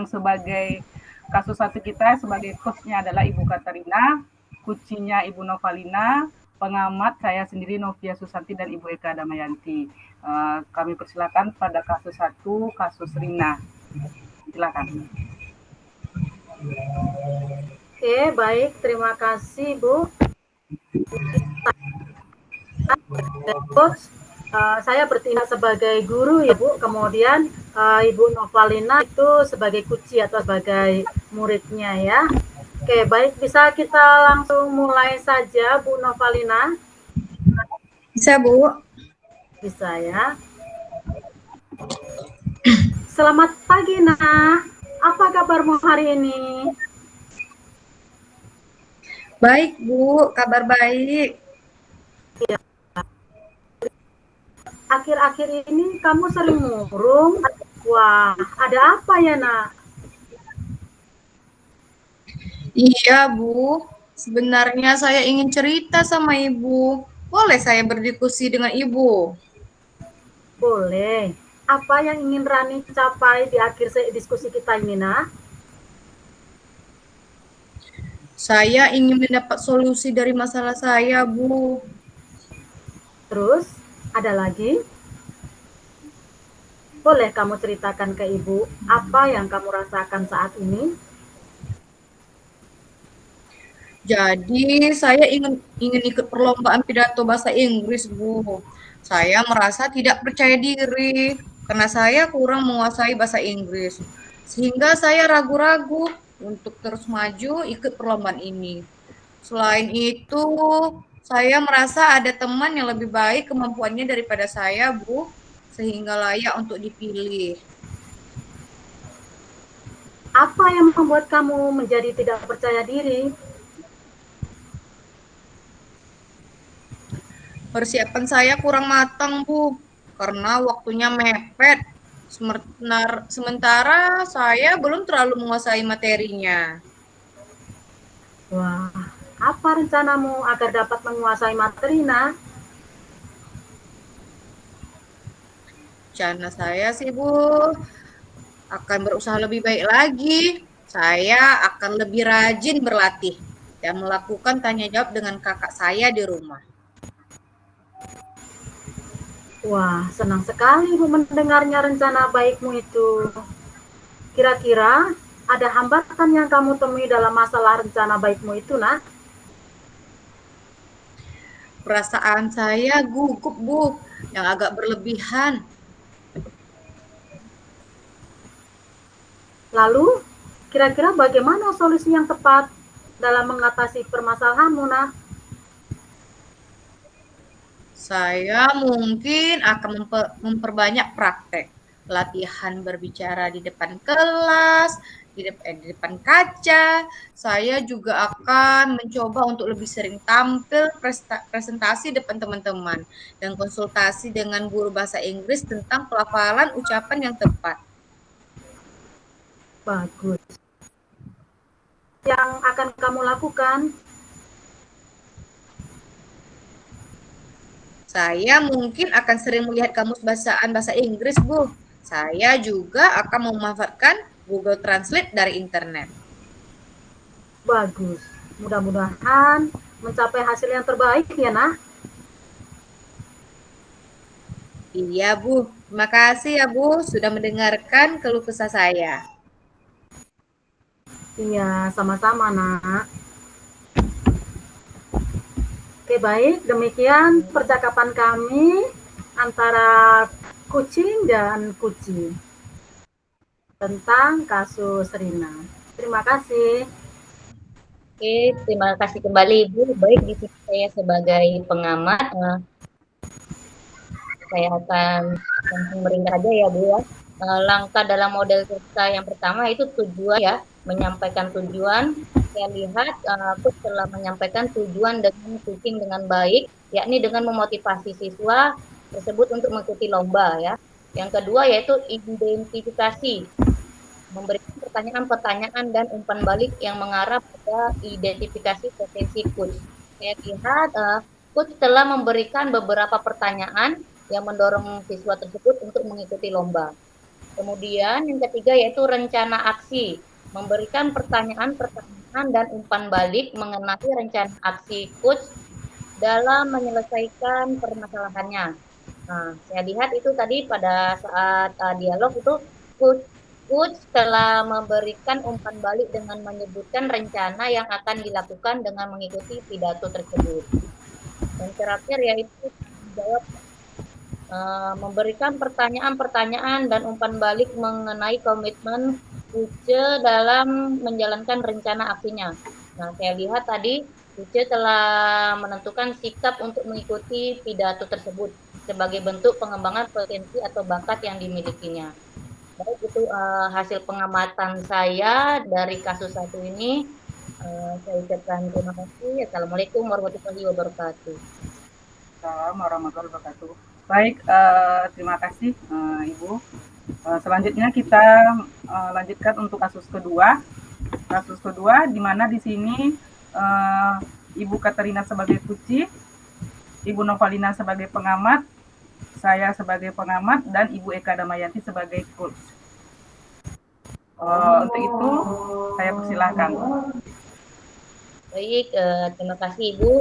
yang sebagai kasus satu kita sebagai coach-nya adalah Ibu Katarina, kucinya Ibu Novalina, pengamat saya sendiri Novia Susanti dan Ibu Eka Damayanti. Kami persilakan pada kasus satu, kasus Rina. Silakan. Oke, baik. Terima kasih, Bu. Coach, saya bertindak sebagai guru ya Bu, kemudian Ibu Novalina itu sebagai kuci atau sebagai muridnya ya. Oke, baik, bisa kita langsung mulai saja Bu Novalina? Bisa Bu? Bisa ya. Selamat pagi Nah, apa kabarmu hari ini? Baik Bu, kabar baik. Ya. Akhir-akhir ini kamu sering murung. Wah, ada apa ya Nak? Iya Bu, sebenarnya saya ingin cerita sama Ibu. Boleh saya berdiskusi dengan Ibu? Boleh. Apa yang ingin Rani capai di akhir diskusi kita ini Nak? Saya ingin mendapat solusi dari masalah saya Bu. Terus, ada lagi? Boleh kamu ceritakan ke Ibu apa yang kamu rasakan saat ini? Jadi saya ingin ikut perlombaan pidato bahasa Inggris Bu. Saya merasa tidak percaya diri karena saya kurang menguasai bahasa Inggris. Sehingga saya ragu-ragu untuk terus maju ikut perlombaan ini. Selain itu, saya merasa ada teman yang lebih baik kemampuannya daripada saya, Bu, sehingga layak untuk dipilih. Apa yang membuat kamu menjadi tidak percaya diri? Persiapan saya kurang matang, Bu, karena waktunya mepet. Sementara saya belum terlalu menguasai materinya. Wah, apa rencanamu agar dapat menguasai materi, Nah? Rencana saya sih, Bu, akan berusaha lebih baik lagi. Saya akan lebih rajin berlatih dan melakukan tanya jawab dengan kakak saya di rumah. Wah, senang sekali Bu mendengarnya rencana baikmu itu. Kira-kira ada hambatan yang kamu temui dalam masalah rencana baikmu itu, Nah? Perasaan saya gugup, Bu, yang agak berlebihan. Lalu, kira-kira bagaimana solusi yang tepat dalam mengatasi permasalahanmu, Nah? Saya mungkin akan memperbanyak praktek. Latihan berbicara di depan kelas, di depan kaca. Saya juga akan mencoba untuk lebih sering tampil presentasi depan teman-teman dan konsultasi dengan guru bahasa Inggris tentang pelafalan ucapan yang tepat. Bagus. Yang akan kamu lakukan? Saya mungkin akan sering melihat kamus bacaan bahasa Inggris, Bu. Saya juga akan memanfaatkan Google Translate dari internet. Bagus. Mudah-mudahan mencapai hasil yang terbaik ya, Nah. Iya, Bu. Terima kasih ya, Bu, sudah mendengarkan keluh kesah saya. Iya, sama-sama, Nak. Oke, baik. Demikian percakapan kami antara kucing dan kucing tentang kasus Rina. Terima kasih. Oke, terima kasih kembali Ibu. Baik, di sini saya sebagai pengamat, saya akan langsung meringkas aja ya Bu ya. Langkah dalam model kita yang pertama itu tujuan ya, menyampaikan tujuan. Saya lihat aku telah menyampaikan tujuan dengan kucing dengan baik, yakni dengan memotivasi siswa tersebut untuk mengikuti lomba ya. Yang kedua yaitu identifikasi, memberikan pertanyaan-pertanyaan dan umpan balik yang mengarah pada identifikasi potensi coach. Saya lihat coach telah memberikan beberapa pertanyaan yang mendorong siswa tersebut untuk mengikuti lomba. Kemudian yang ketiga yaitu rencana aksi, memberikan pertanyaan-pertanyaan dan umpan balik mengenai rencana aksi coach dalam menyelesaikan permasalahannya. Nah, saya lihat itu tadi pada saat dialog itu coach telah memberikan umpan balik dengan menyebutkan rencana yang akan dilakukan dengan mengikuti pidato tersebut. Dan terakhir yaitu menjawab memberikan pertanyaan-pertanyaan dan umpan balik mengenai komitmen Uce dalam menjalankan rencana aksinya. Nah, saya lihat tadi Uce telah menentukan sikap untuk mengikuti pidato tersebut sebagai bentuk pengembangan potensi atau bakat yang dimilikinya. Baik, itu hasil pengamatan saya dari kasus satu ini. Saya ucapkan terima kasih. Assalamualaikum warahmatullahi wabarakatuh. Assalamualaikum warahmatullahi wabarakatuh. Baik, terima kasih Ibu. Selanjutnya kita lanjutkan untuk kasus kedua. Kasus kedua di mana di sini Ibu Katarina sebagai Kuci, Ibu Novalina sebagai pengamat, saya sebagai pengamat, dan Ibu Eka Damayanti sebagai coach. Untuk itu saya persilahkan. Baik, terima kasih Ibu.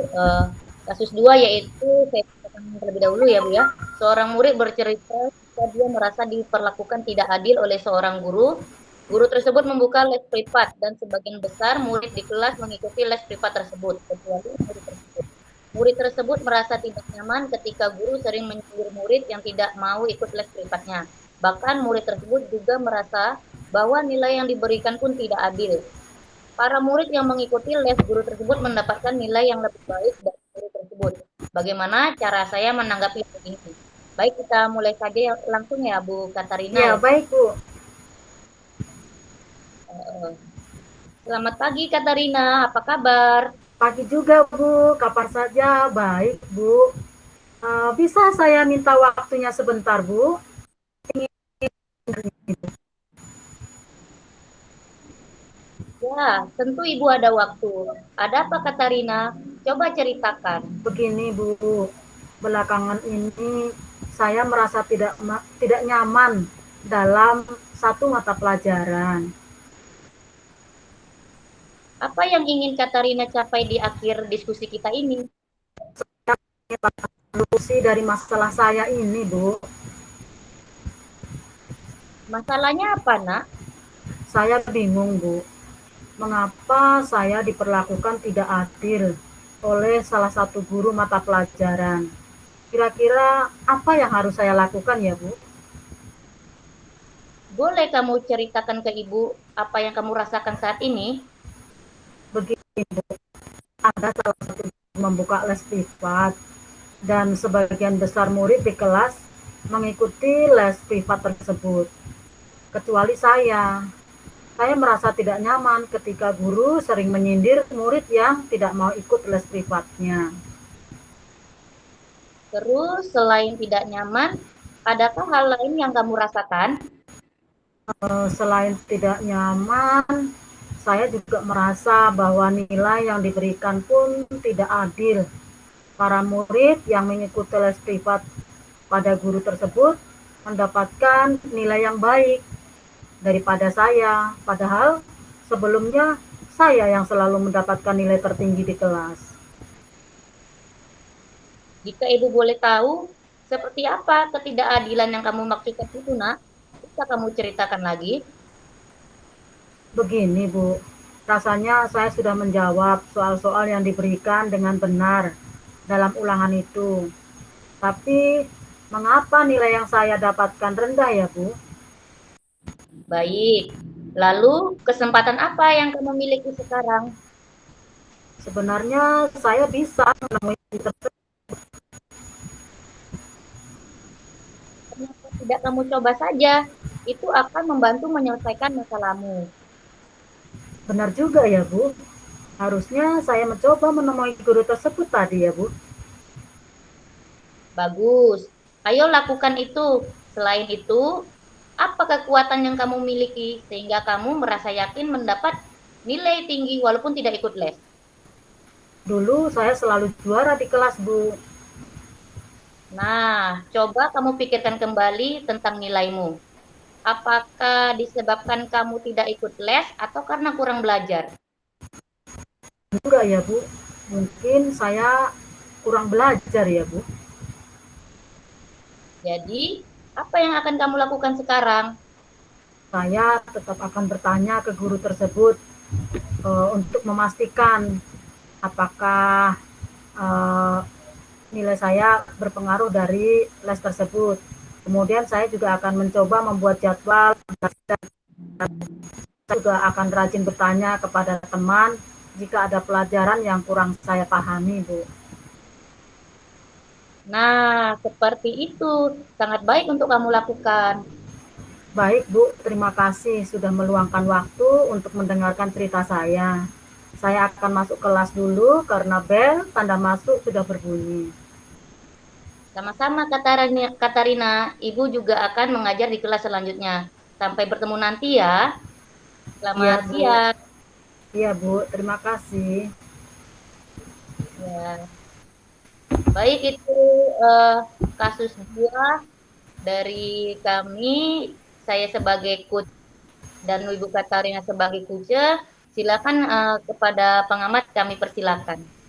Kasus 2 yaitu saya katakan terlebih dahulu ya Bu ya. Seorang murid bercerita jika dia merasa diperlakukan tidak adil oleh seorang guru. Guru tersebut membuka les privat dan sebagian besar murid di kelas mengikuti les privat tersebut, kecuali murid tersebut. Murid tersebut merasa tidak nyaman ketika guru sering menyindir murid yang tidak mau ikut les privatnya. Bahkan murid tersebut juga merasa bahwa nilai yang diberikan pun tidak adil. Para murid yang mengikuti les guru tersebut mendapatkan nilai yang lebih baik dari guru tersebut. Bagaimana cara saya menanggapi hal ini? Baik, kita mulai saja langsung ya Bu Katarina. Ya, baik Bu. Selamat pagi Katarina, apa kabar? Pagi juga Bu, kapan saja? Baik Bu. Bisa saya minta waktunya sebentar Bu? Ya, tentu Ibu ada waktu. Ada apa Katarina? Coba ceritakan. Begini Bu, belakangan ini saya merasa tidak nyaman dalam satu mata pelajaran. Apa yang ingin Katarina capai di akhir diskusi kita ini? Solusi dari masalah saya ini Bu. Masalahnya apa nak? Saya bingung Bu. Mengapa saya diperlakukan tidak adil oleh salah satu guru mata pelajaran? Kira-kira apa yang harus saya lakukan ya Bu? Boleh kamu ceritakan ke Ibu apa yang kamu rasakan saat ini? Begini Bu, ada salah satu guru membuka les privat dan sebagian besar murid di kelas mengikuti les privat tersebut. Kecuali saya. Saya merasa tidak nyaman ketika guru sering menyindir murid yang tidak mau ikut les privatnya. Terus selain tidak nyaman, adakah hal lain yang kamu rasakan? Selain tidak nyaman, saya juga merasa bahwa nilai yang diberikan pun tidak adil. Para murid yang mengikuti les privat pada guru tersebut mendapatkan nilai yang baik daripada saya, padahal sebelumnya saya yang selalu mendapatkan nilai tertinggi di kelas. Jika Ibu boleh tahu, seperti apa ketidakadilan yang kamu maksudkan itu, nak? Bisa kamu ceritakan lagi? Begini, Bu. Rasanya saya sudah menjawab soal-soal yang diberikan dengan benar dalam ulangan itu. Tapi, mengapa nilai yang saya dapatkan rendah ya, Bu? Baik. Lalu, kesempatan apa yang kamu miliki sekarang? Sebenarnya saya bisa menemui tersebut. Kenapa tidak kamu coba saja? Itu akan membantu menyelesaikan masalahmu. Benar juga ya, Bu. Harusnya saya mencoba menemui guru tersebut tadi ya, Bu. Bagus. Ayo lakukan itu. Selain itu, apa kekuatan yang kamu miliki sehingga kamu merasa yakin mendapat nilai tinggi walaupun tidak ikut les? Dulu saya selalu juara di kelas, Bu. Nah, coba kamu pikirkan kembali tentang nilaimu. Apakah disebabkan kamu tidak ikut les atau karena kurang belajar? Juga ya Bu, mungkin saya kurang belajar ya Bu. Jadi, apa yang akan kamu lakukan sekarang? Saya tetap akan bertanya ke guru tersebut untuk memastikan apakah nilai saya berpengaruh dari les tersebut. Kemudian saya juga akan mencoba membuat jadwal. Saya juga akan rajin bertanya kepada teman jika ada pelajaran yang kurang saya pahami, Bu. Nah, seperti itu. Sangat baik untuk kamu lakukan. Baik, Bu. Terima kasih sudah meluangkan waktu untuk mendengarkan cerita saya. Saya akan masuk kelas dulu karena bel tanda masuk sudah berbunyi. Sama-sama, Katarina. Ibu juga akan mengajar di kelas selanjutnya. Sampai bertemu nanti ya. Iya, Selamat Bu. siang. Iya, Bu. Terima kasih. Ya. Baik, itu kasus 2 dari kami. Saya sebagai coach dan Ibu Katarina sebagai coach. Silakan kepada pengamat kami persilakan.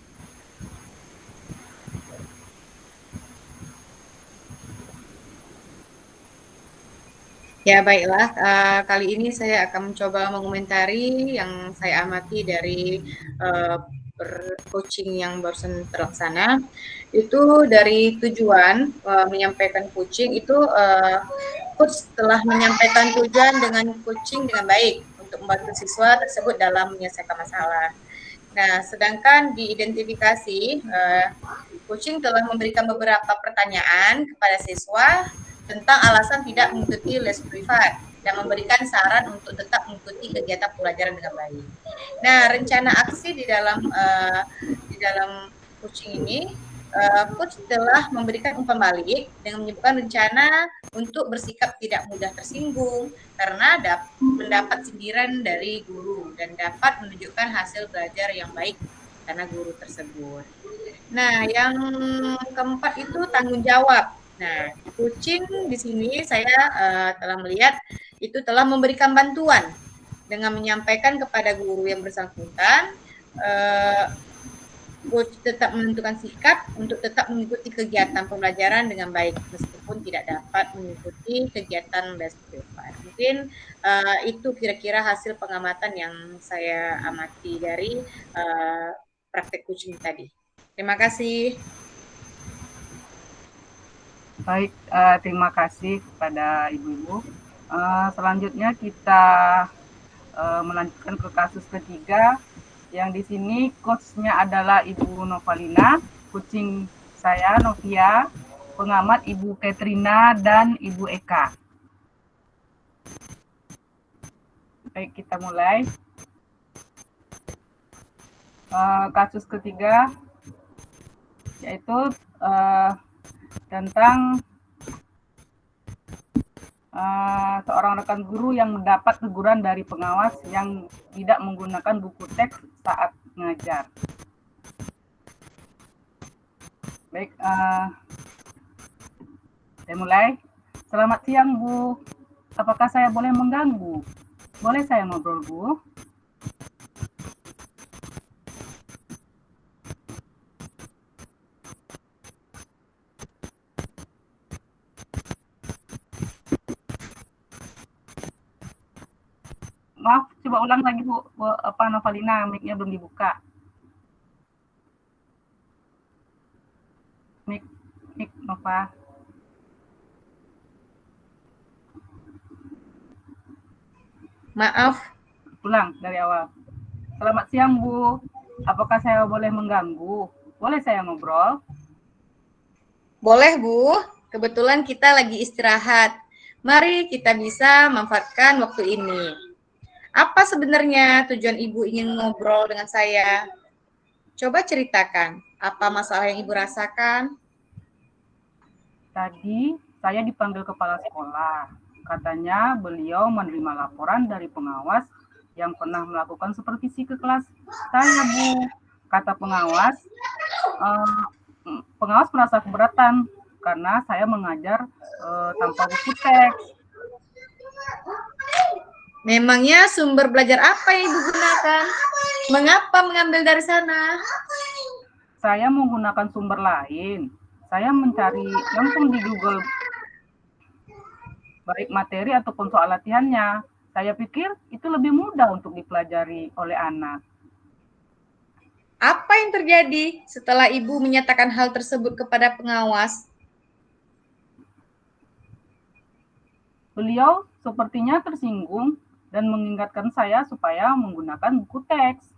Ya baiklah, kali ini saya akan mencoba mengomentari yang saya amati dari coaching yang barusan terlaksana. Itu dari tujuan menyampaikan coaching itu coach telah menyampaikan tujuan dengan coaching dengan baik untuk membantu siswa tersebut dalam menyelesaikan masalah. Nah, sedangkan diidentifikasi, coaching telah memberikan beberapa pertanyaan kepada siswa tentang alasan tidak mengikuti les privat dan memberikan saran untuk tetap mengikuti kegiatan pelajaran dengan baik. Nah, rencana aksi di dalam coaching ini, coach telah memberikan umpan balik dengan menyebutkan rencana untuk bersikap tidak mudah tersinggung karena mendapat sindiran dari guru dan dapat menunjukkan hasil belajar yang baik karena guru tersebut. Nah, yang keempat itu tanggung jawab. Nah, coaching di sini saya telah melihat itu telah memberikan bantuan dengan menyampaikan kepada guru yang bersangkutan, coach tetap menentukan sikap untuk tetap mengikuti kegiatan pembelajaran dengan baik meskipun tidak dapat mengikuti kegiatan les privat. Mungkin itu kira-kira hasil pengamatan yang saya amati dari praktek coaching tadi. Terima kasih. Baik, terima kasih kepada ibu-ibu. Selanjutnya kita melanjutkan ke kasus ketiga, yang di sini coachnya adalah Ibu Novalina, coaching saya Novia, pengamat Ibu Katrina dan Ibu Eka. Baik, kita mulai. Kasus ketiga yaitu tentang seorang rekan guru yang mendapat teguran dari pengawas yang tidak menggunakan buku teks saat mengajar. Baik, saya mulai. Selamat siang, Bu. Apakah saya boleh mengganggu? Boleh saya ngobrol, Bu? Maaf, coba ulang lagi Bu, Novalina, mic-nya belum dibuka. Mic Nova. Maaf. Ulang dari awal. Selamat siang Bu, apakah saya boleh mengganggu? Boleh saya ngobrol? Boleh Bu, kebetulan kita lagi istirahat. Mari kita bisa manfaatkan waktu ini. Apa sebenarnya tujuan Ibu ingin ngobrol dengan saya? Coba ceritakan, apa masalah yang Ibu rasakan? Tadi saya dipanggil kepala sekolah. Katanya beliau menerima laporan dari pengawas yang pernah melakukan supervisi ke kelas saya, Bu. Kata pengawas merasa keberatan karena saya mengajar tanpa buku teks. Memangnya sumber belajar apa yang Ibu gunakan? Mengapa mengambil dari sana? Saya menggunakan sumber lain. Saya mencari langsung di Google, baik materi ataupun soal latihannya. Saya pikir itu lebih mudah untuk dipelajari oleh anak. Apa yang terjadi setelah Ibu menyatakan hal tersebut kepada pengawas? Beliau sepertinya tersinggung dan mengingatkan saya supaya menggunakan buku teks.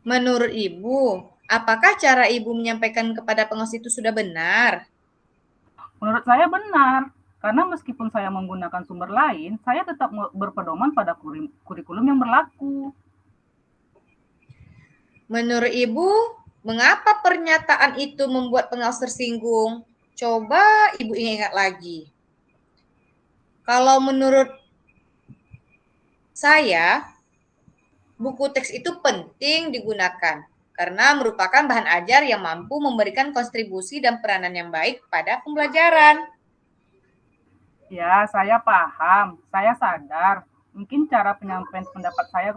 Menurut Ibu, apakah cara Ibu menyampaikan kepada pengawas itu sudah benar? Menurut saya benar, karena meskipun saya menggunakan sumber lain, saya tetap berpedoman pada kurikulum yang berlaku. Menurut Ibu, mengapa pernyataan itu membuat pengawas tersinggung? Coba Ibu ingat lagi. Kalau menurut saya, buku teks itu penting digunakan karena merupakan bahan ajar yang mampu memberikan kontribusi dan peranan yang baik pada pembelajaran. Ya, saya paham, saya sadar. Mungkin cara penyampaian pendapat saya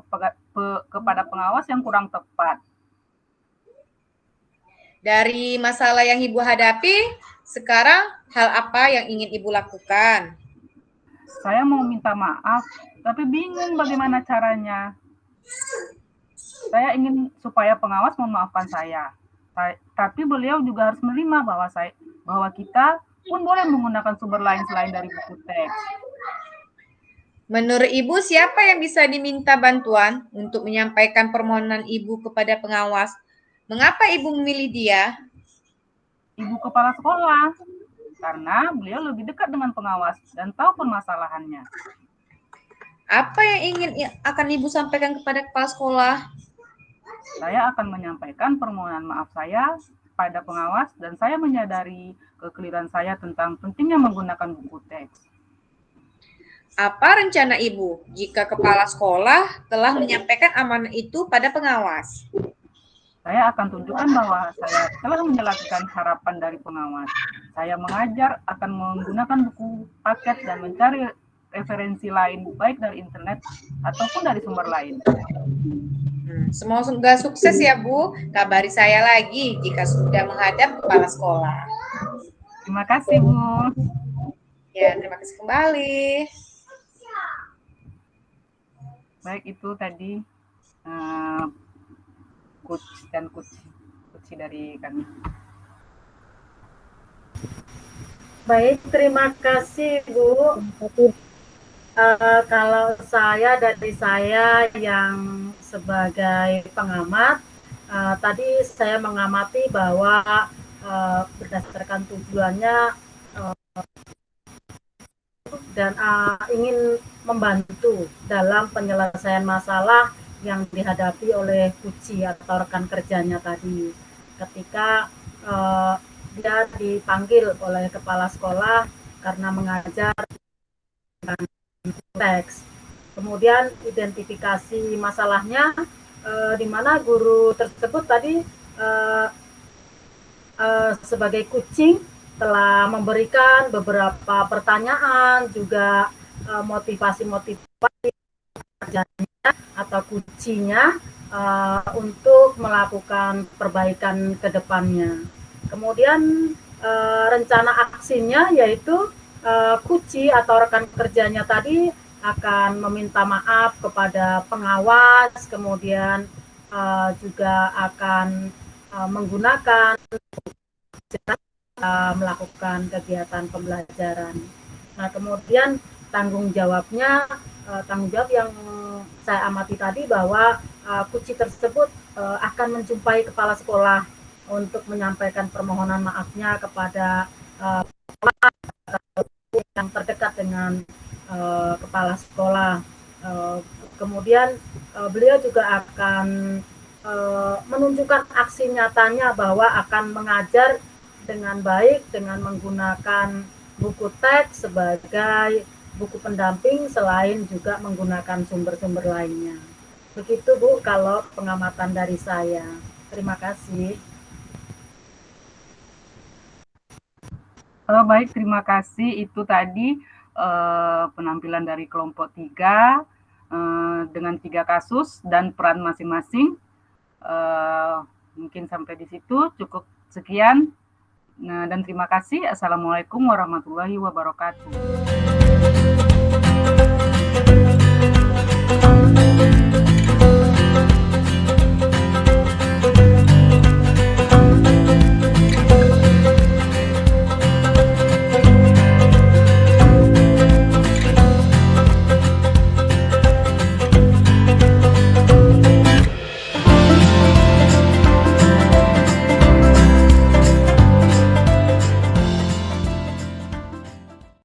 kepada pengawas yang kurang tepat. Dari masalah yang Ibu hadapi, sekarang hal apa yang ingin Ibu lakukan? Saya mau minta maaf, tapi bingung bagaimana caranya. Saya ingin supaya pengawas memaafkan saya. Tapi beliau juga harus menerima bahwa kita pun boleh menggunakan sumber lain selain dari buku teks. Menurut Ibu, siapa yang bisa diminta bantuan untuk menyampaikan permohonan Ibu kepada pengawas? Mengapa Ibu memilih dia? Ibu kepala sekolah, karena beliau lebih dekat dengan pengawas dan tahu permasalahannya. Apa yang akan Ibu sampaikan kepada kepala sekolah? Saya akan menyampaikan permohonan maaf saya pada pengawas dan saya menyadari kekeliruan saya tentang pentingnya menggunakan buku teks. Apa rencana Ibu jika kepala sekolah telah menyampaikan amanah itu pada pengawas? Saya akan tunjukkan bahwa saya telah menyelesaikan harapan dari pengawas. Saya mengajar akan menggunakan buku paket dan mencari referensi lain, baik dari internet ataupun dari sumber lain. Semoga sukses ya Bu. Kabari saya lagi jika sudah menghadap kepala sekolah. Terima kasih Bu. Ya, terima kasih kembali. Baik, itu tadi coach dan coach dari kami. Baik, terima kasih Bu. Kalau dari saya yang sebagai pengamat, tadi saya mengamati bahwa berdasarkan tujuannya dan ingin membantu dalam penyelesaian masalah yang dihadapi oleh Kuci atau rekan kerjanya tadi ketika dia dipanggil oleh kepala sekolah karena mengajar teks. Kemudian identifikasi masalahnya di mana guru tersebut tadi sebagai kucing telah memberikan beberapa pertanyaan juga motivasi-motivasi kerjanya atau kucinya untuk melakukan perbaikan ke depannya. Kemudian rencana aksinya yaitu Kuci atau rekan kerjanya tadi akan meminta maaf kepada pengawas, kemudian juga akan menggunakan melakukan kegiatan pembelajaran. Nah, kemudian tanggung jawab yang saya amati tadi bahwa Kuci tersebut akan menjumpai kepala sekolah untuk menyampaikan permohonan maafnya kepada yang terdekat dengan kepala sekolah. Kemudian beliau juga akan menunjukkan aksi nyatanya bahwa akan mengajar dengan baik dengan menggunakan buku teks sebagai buku pendamping selain juga menggunakan sumber-sumber lainnya. Begitu Bu kalau pengamatan dari saya. Terima kasih. Baik, terima kasih. Itu tadi penampilan dari kelompok 3 dengan 3 kasus dan peran masing-masing. Mungkin sampai di situ cukup sekian. Dan terima kasih. Assalamualaikum warahmatullahi wabarakatuh.